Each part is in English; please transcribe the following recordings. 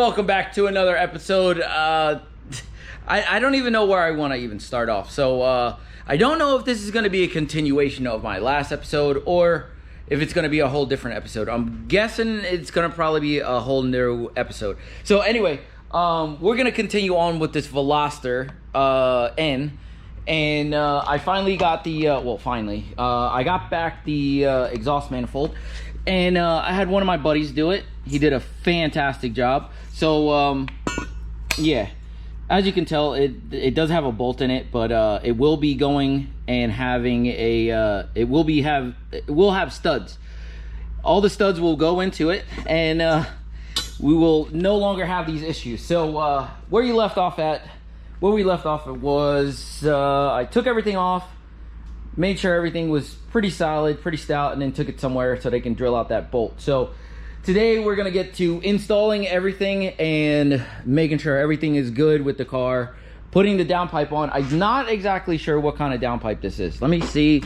welcome back to another episode. I don't even know where I want to even start off. So I don't know if this is going to be a continuation of my last episode or if it's going to be a whole different episode. I'm guessing it's going to probably be a whole new episode. So anyway, we're going to continue on with this Veloster N. And I finally got the, I got back the exhaust manifold. And I had one of my buddies do it. He did a fantastic job. So, yeah. As you can tell, it does have a bolt in it, but it will be going and having a it will have studs. All the studs will go into it, and we will no longer have these issues. So where we left off was I took everything off, made sure everything was pretty solid, pretty stout, and then took it somewhere so they can drill out that bolt. So today we're gonna get to installing everything and making sure everything is good with the car, putting the downpipe on. I'm not exactly sure what kind of downpipe this is. Let me see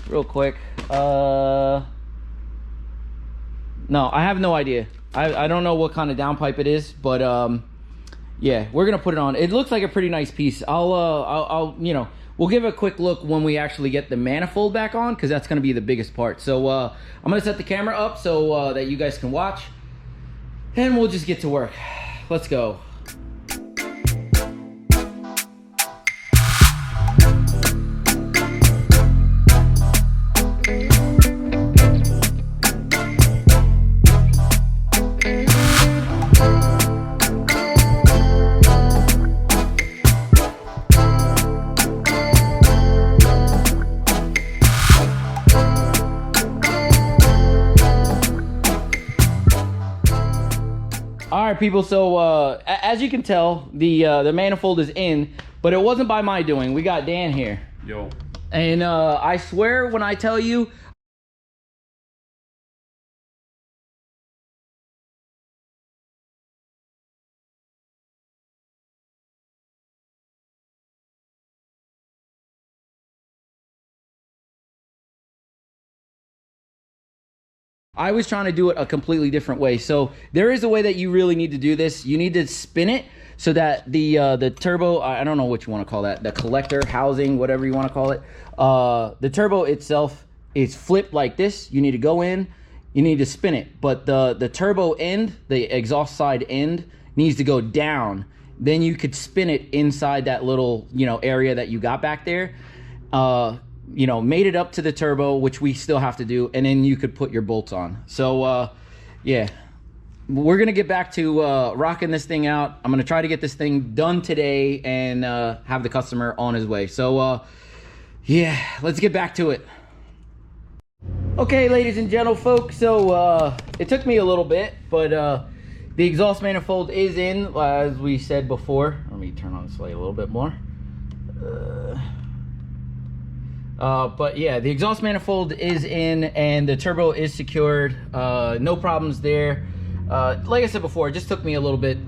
real quick. No, I have no idea. I don't know what kind of downpipe it is, but yeah, we're gonna put it on. It looks like a pretty nice piece. I'll you know, we'll give a quick look when we actually get the manifold back on, because that's going to be the biggest part. So I'm going to set the camera up so that you guys can watch, and we'll just get to work. Let's go. All right, people, so as you can tell, the manifold is in, but it wasn't by my doing. We got Dan here. Yo. And I swear when I tell you, I was trying to do it a completely different way. So there is a way that you really need to do this. You need to spin it so that the turbo, I don't know what you want to call that, the collector, housing, whatever you want to call it. The turbo itself is flipped like this. You need to go in, you need to spin it. But the turbo end, the exhaust side end, needs to go down. Then you could spin it inside that little, you know, area that you got back there. You know, made it up to the turbo, which we still have to do, and then you could put your bolts on. So yeah, we're gonna get back to rocking this thing out. I'm gonna try to get this thing done today and have the customer on his way. So yeah, let's get back to it. Okay, ladies and gentle folks, so it took me a little bit, but the exhaust manifold is in, as we said before. Let me turn on this light a little bit more. But yeah, the exhaust manifold is in and the turbo is secured. No problems there. Like I said before, it just took me a little bit,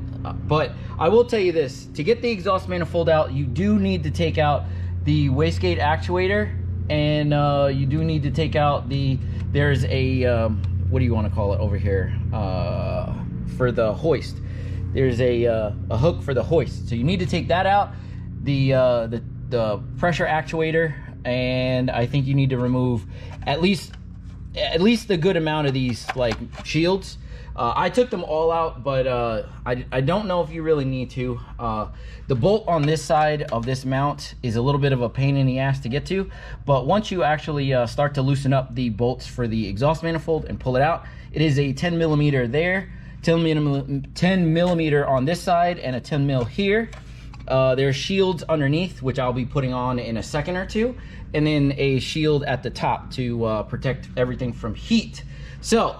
but I will tell you this: to get the exhaust manifold out, you do need to take out the wastegate actuator, and you do need to take out there's a what do you want to call it over here, for the hoist. There's a hook for the hoist, so you need to take that out. The pressure actuator, and I think you need to remove at least a good amount of these like shields. I took them all out, but I don't know if you really need to. The bolt on this side of this mount is a little bit of a pain in the ass to get to, but once you actually start to loosen up the bolts for the exhaust manifold and pull it out, it is a 10 millimeter there, 10 millimeter on this side, and a 10 mil here. There's shields underneath, which I'll be putting on in a second or two, and then a shield at the top to protect everything from heat. So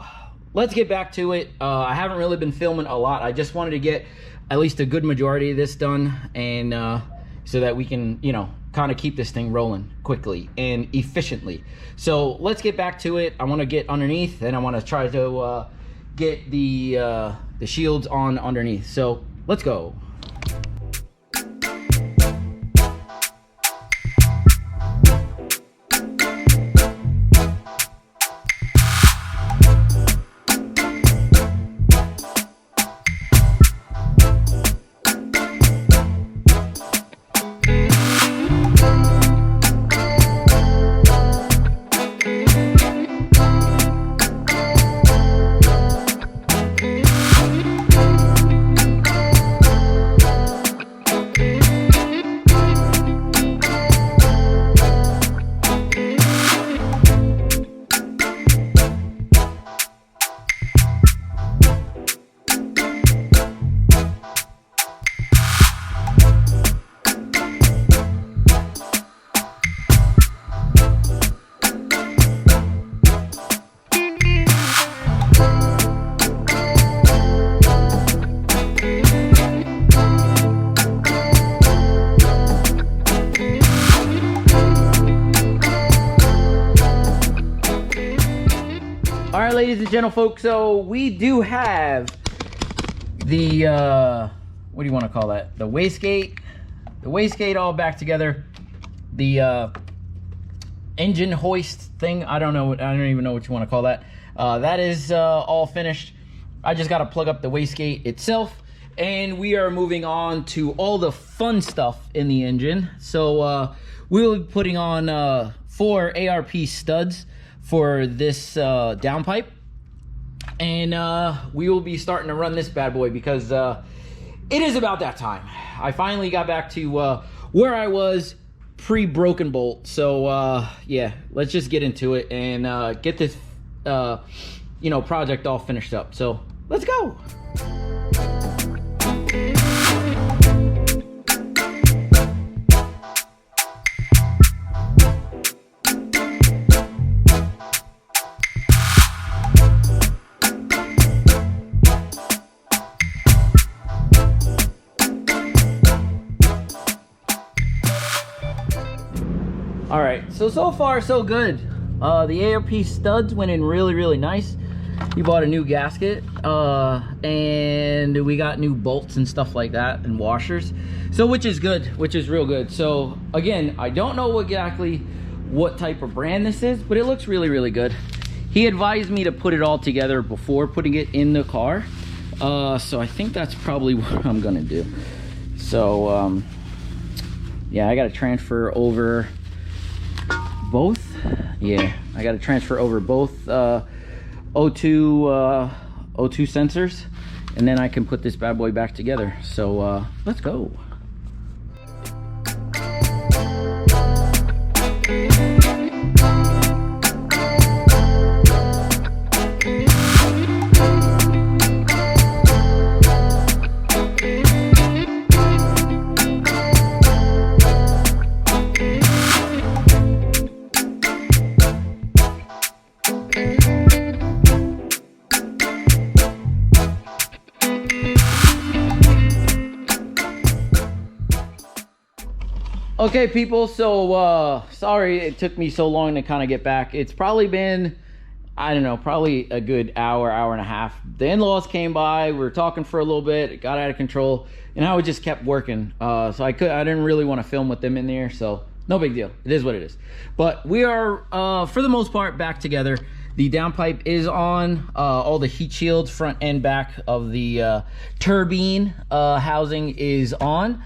let's get back to it. I haven't really been filming a lot. I just wanted to get at least a good majority of this done, and so that we can, you know, kind of keep this thing rolling quickly and efficiently. So let's get back to it. I want to get underneath, and I want to try to get the shields on underneath. So let's go. ladies and gentle folks, so we do have the what do you want to call that, the wastegate all back together. The engine hoist thing, I don't even know what you want to call that. That is all finished. I just got to plug up the wastegate itself, and we are moving on to all the fun stuff in the engine. So we'll be putting on 4 ARP studs for this downpipe, and we will be starting to run this bad boy because it is about that time. I finally got back to where I was pre-broken bolt. So yeah, let's just get into it and get this you know, project all finished up. So let's go. All right, so far so good. The ARP studs went in really nice. We bought a new gasket, and we got new bolts and stuff like that, and washers. So which is good, which is real good. So again, I don't know exactly what type of brand this is, but it looks really good. He advised me to put it all together before putting it in the car. So I think that's probably what I'm gonna do. So yeah, I gotta transfer over both. Yeah, I got to transfer over both O2 sensors, and then I can put this bad boy back together. So let's go. Okay people, so sorry it took me so long to kind of get back. It's probably been, I don't know, probably a good hour and a half. The in-laws came by, we were talking for a little bit, it got out of control, and I just kept working. So I didn't really want to film with them in there, so no big deal. It is what it is. But we are for the most part back together. The downpipe is on, all the heat shields front and back of the turbine housing is on.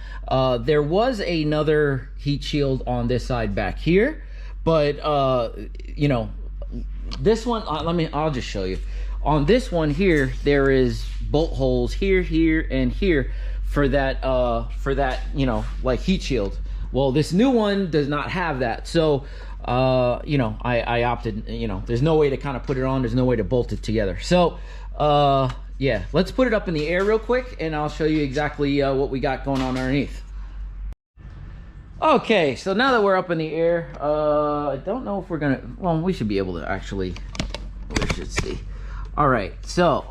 There was another heat shield on this side back here, but you know, this one, I'll just show you. On this one here, there is bolt holes here and here for that you know, like heat shield. Well, this new one does not have that. So you know, I opted, you know, there's no way to kind of put it on, there's no way to bolt it together. So yeah, let's put it up in the air real quick and I'll show you exactly what we got going on underneath. Okay, so now that we're up in the air, I don't know if we're gonna, well, we should be able to actually, we should see. All right, so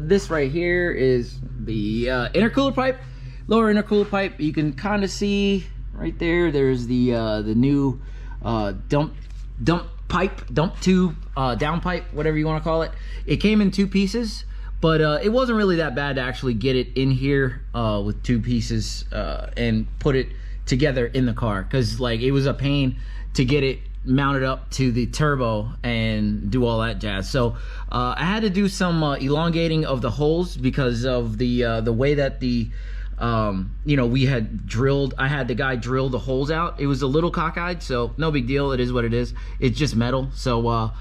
this right here is the intercooler pipe, lower intercooler pipe. You can kind of see right there, there's the new dump tube, downpipe, whatever you want to call it. It came in 2 pieces, but it wasn't really that bad to actually get it in here with 2 pieces and put it together in the car, because like it was a pain to get it mounted up to the turbo and do all that jazz. So I had to do some elongating of the holes because of the way that the you know, we had drilled, I had the guy drill the holes out. It was a little cockeyed, so no big deal. It is what it is. It's just metal. So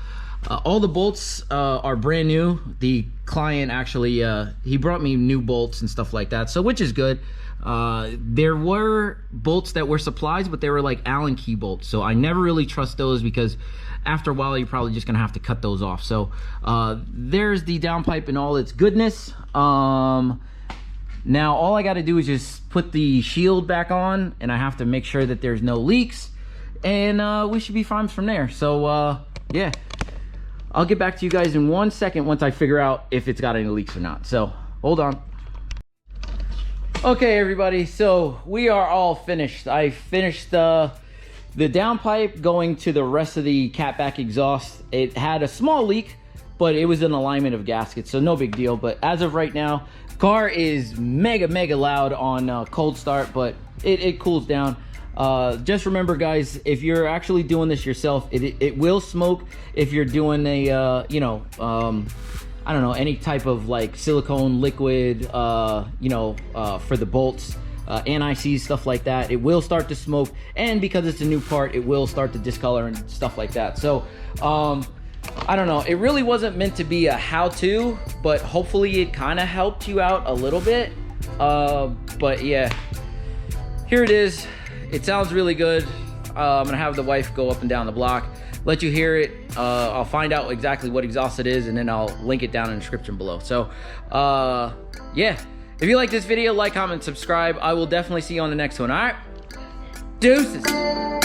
all the bolts are brand new. The client actually he brought me new bolts and stuff like that, so which is good. There were bolts that were supplies, but they were like Allen key bolts, so I never really trust those because after a while you're probably just gonna have to cut those off. So there's the downpipe in all its goodness. Now all I got to do is just put the shield back on, and I have to make sure that there's no leaks, and we should be fine from there. So yeah, I'll get back to you guys in 1 second once I figure out if it's got any leaks or not. So hold on. Okay everybody, so we are all finished. I finished The downpipe going to the rest of the catback exhaust, it had a small leak, but it was an alignment of gaskets, so no big deal. But as of right now, car is mega loud on cold start, but it cools down. Just remember, guys, if you're actually doing this yourself, it will smoke if you're doing a you know, I don't know, any type of like silicone liquid, you know, for the bolts, anti-seize, stuff like that. It will start to smoke, and because it's a new part, it will start to discolor and stuff like that. So I don't know, it really wasn't meant to be a how-to, but hopefully it kind of helped you out a little bit. But yeah, here it is. It sounds really good. I'm gonna have the wife go up and down the block, let you hear it. I'll find out exactly what exhaust it is, and then I'll link it down in the description below. So yeah, if you like this video, like, comment, subscribe. I will definitely see you on the next one. All right, deuces.